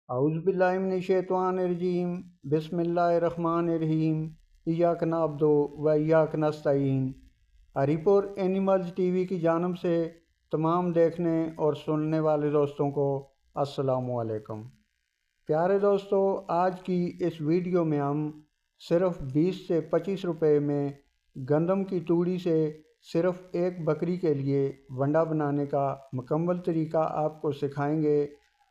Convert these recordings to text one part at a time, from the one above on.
औज़ुबिल्लाहिमिनश्शैतानिर्रजीम बिस्मिल्लाहिर्रहमानिर्रहीम इय्याक नअब्दु व इय्याक नस्तईन। Haripur animals TV की जानब से तमाम देखने और सुनने वाले दोस्तों को अस्सलामु अलैकुम। प्यारे दोस्तों, आज की इस वीडियो में हम सिर्फ़ 20 से 25 रुपए में गंदम की तूड़ी से सिर्फ़ एक बकरी के लिए वंडा बनाने का मुकम्मल तरीका आपको सिखाएंगे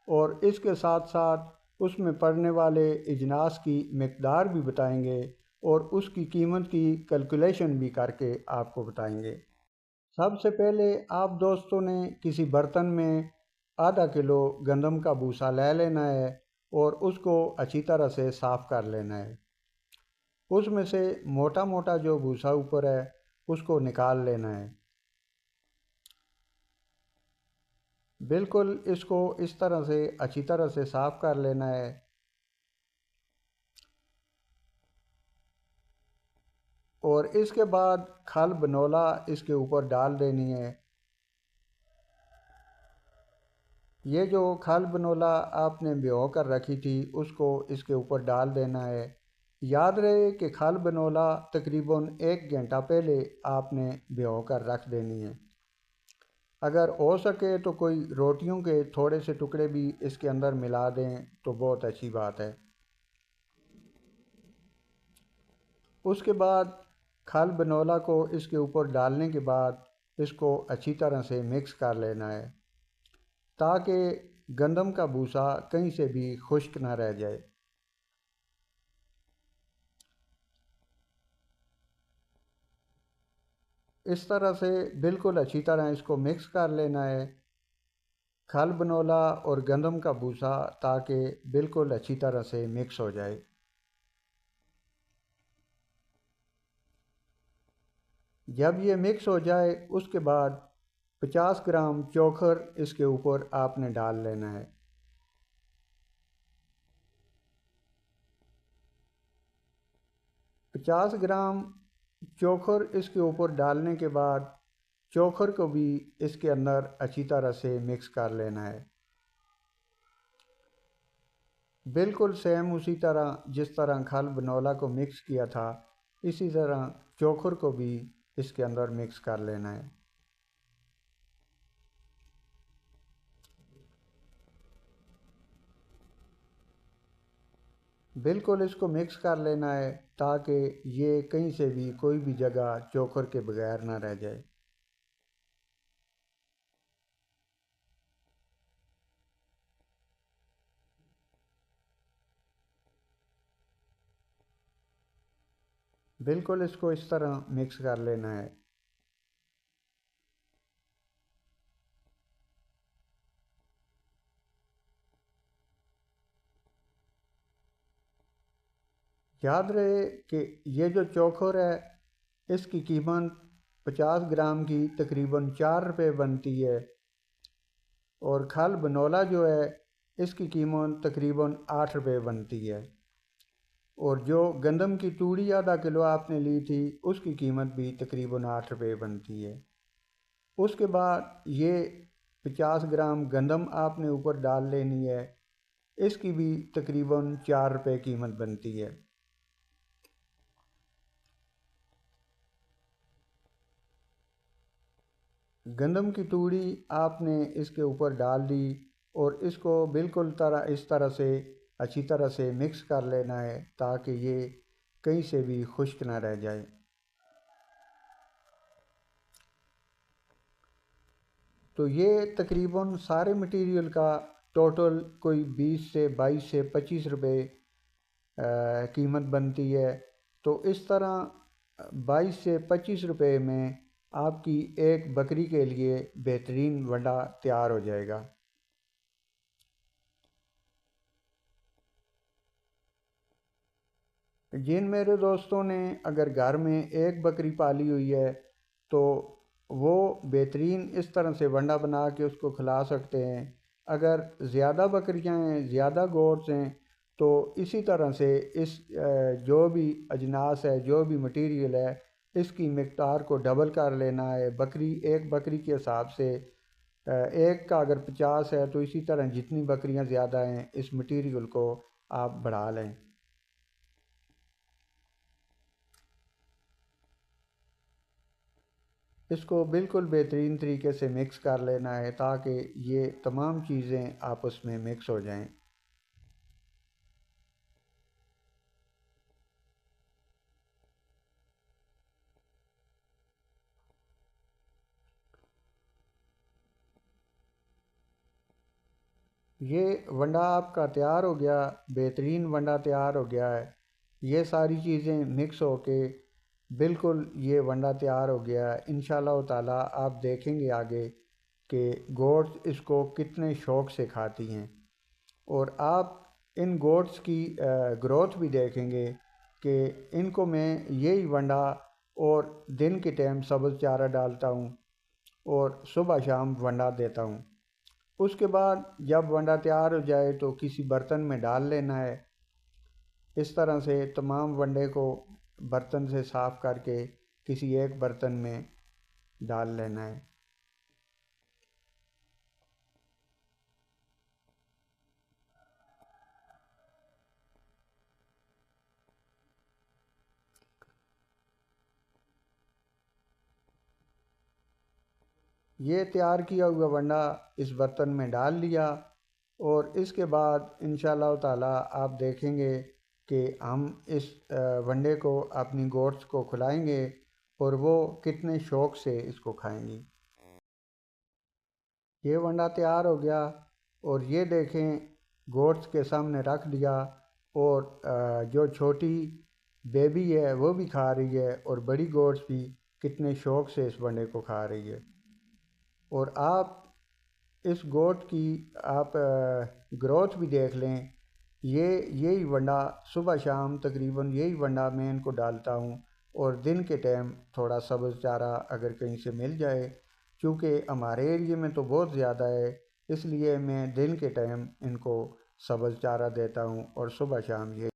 और इसके साथ साथ उसमें पड़ने वाले इजनास की मिक़दार भी बताएंगे और उसकी कीमत की कैलकुलेशन भी करके आपको बताएंगे। सबसे पहले आप दोस्तों ने किसी बर्तन में आधा किलो गंदम का भूसा ले लेना है और उसको अच्छी तरह से साफ़ कर लेना है। उसमें से मोटा मोटा जो भूसा ऊपर है उसको निकाल लेना है। बिल्कुल इसको इस तरह से अच्छी तरह से साफ़ कर लेना है। और इसके बाद खल बनोला इसके ऊपर डाल देनी है। ये जो खल बनोला आपने भिगो कर रखी थी उसको इसके ऊपर डाल देना है। याद रहे कि खल बनोला तकरीबन 1 घंटा पहले आपने भिगो कर रख देनी है। अगर हो सके तो कोई रोटियों के थोड़े से टुकड़े भी इसके अंदर मिला दें तो बहुत अच्छी बात है। उसके बाद खल बनोला को इसके ऊपर डालने के बाद इसको अच्छी तरह से मिक्स कर लेना है ताकि गंदम का भूसा कहीं से भी खुश्क ना रह जाए। इस तरह से बिल्कुल अच्छी तरह इसको मिक्स कर लेना है, खल बनोला और गंदम का भूसा, ताकि बिल्कुल अच्छी तरह से मिक्स हो जाए। जब ये मिक्स हो जाए उसके बाद 50 ग्राम चोकर इसके ऊपर आपने डाल लेना है। पचास ग्राम चोकर इसके ऊपर डालने के बाद चोकर को भी इसके अंदर अच्छी तरह से मिक्स कर लेना है। बिल्कुल सेम उसी तरह जिस तरह खल बनोला को मिक्स किया था इसी तरह चोकर को भी इसके अंदर मिक्स कर लेना है। बिल्कुल इसको मिक्स कर लेना है ताकि ये कहीं से भी कोई भी जगह चोकर के बगैर ना रह जाए। बिल्कुल इसको इस तरह मिक्स कर लेना है। याद रहे कि ये जो चोकर है इसकी कीमत 50 ग्राम की तकरीबन 4 रुपये बनती है और खल बनोला जो है इसकी कीमत तकरीबन 8 रुपये बनती है और जो गंदम की तूड़ी आधा किलो आपने ली थी उसकी कीमत भी तकरीबन 8 रुपये बनती है। उसके बाद ये 50 ग्राम गंदम आपने ऊपर डाल लेनी है, इसकी भी तकरीबन 4 रुपये कीमत बनती है। गंदम की तूड़ी आपने इसके ऊपर डाल दी और इसको बिल्कुल इस तरह से अच्छी तरह से मिक्स कर लेना है ताकि ये कहीं से भी खुश्क ना रह जाए। तो ये तकरीबन सारे मटेरियल का टोटल कोई 20 से 22 से 25 रुपये कीमत बनती है। तो इस तरह 22 से 25 रुपये में आपकी एक बकरी के लिए बेहतरीन वंडा तैयार हो जाएगा। जिन मेरे दोस्तों ने अगर घर में एक बकरी पाली हुई है तो वो बेहतरीन इस तरह से वंडा बना के उसको खिला सकते हैं। अगर ज़्यादा बकरियां हैं, ज़्यादा गोट्स हैं तो इसी तरह से इस जो भी अजनास है, जो भी मटेरियल है, इसकी मिक़दार को डबल कर लेना है। एक बकरी के हिसाब से एक का अगर 50 है तो इसी तरह जितनी बकरियां ज़्यादा हैं इस मटीरियल को आप बढ़ा लें। इसको बिल्कुल बेहतरीन तरीके से मिक्स कर लेना है ताकि ये तमाम चीज़ें आपस में मिक्स हो जाएं। ये वंडा आपका तैयार हो गया, बेहतरीन वंडा तैयार हो गया है। ये सारी चीज़ें मिक्स होके बिल्कुल ये वंडा तैयार हो गया है। इंशाल्लाह ताला आप देखेंगे आगे कि गोट्स इसको कितने शौक़ से खाती हैं और आप इन गोट्स की ग्रोथ भी देखेंगे कि इनको मैं यही वंडा और दिन के टाइम सब्ज़ चारा डालता हूँ और सुबह शाम वंडा देता हूँ। उसके बाद जब वंडा तैयार हो जाए तो किसी बर्तन में डाल लेना है। इस तरह से तमाम वंडे को बर्तन से साफ़ करके किसी एक बर्तन में डाल लेना है। ये तैयार किया हुआ वंडा इस बर्तन में डाल लिया और इसके बाद इंशाल्लाह ताला आप देखेंगे कि हम इस वंडे को अपनी गोट्स को खिलाएंगे और वो कितने शौक़ से इसको खाएंगी। ये वंडा तैयार हो गया और ये देखें गोट्स के सामने रख दिया और जो छोटी बेबी है वो भी खा रही है और बड़ी गोट्स भी कितने शौक़ से इस वंडे को खा रही है। और आप इस गोट की आप ग्रोथ भी देख लें। ये यही वंडा सुबह शाम तकरीबन यही वंडा मैं इनको डालता हूँ और दिन के टाइम थोड़ा सब्ज़ चारा अगर कहीं से मिल जाए, चूँकि हमारे एरिए में तो बहुत ज़्यादा है इसलिए मैं दिन के टाइम इनको सब्ज़ चारा देता हूँ और सुबह शाम ये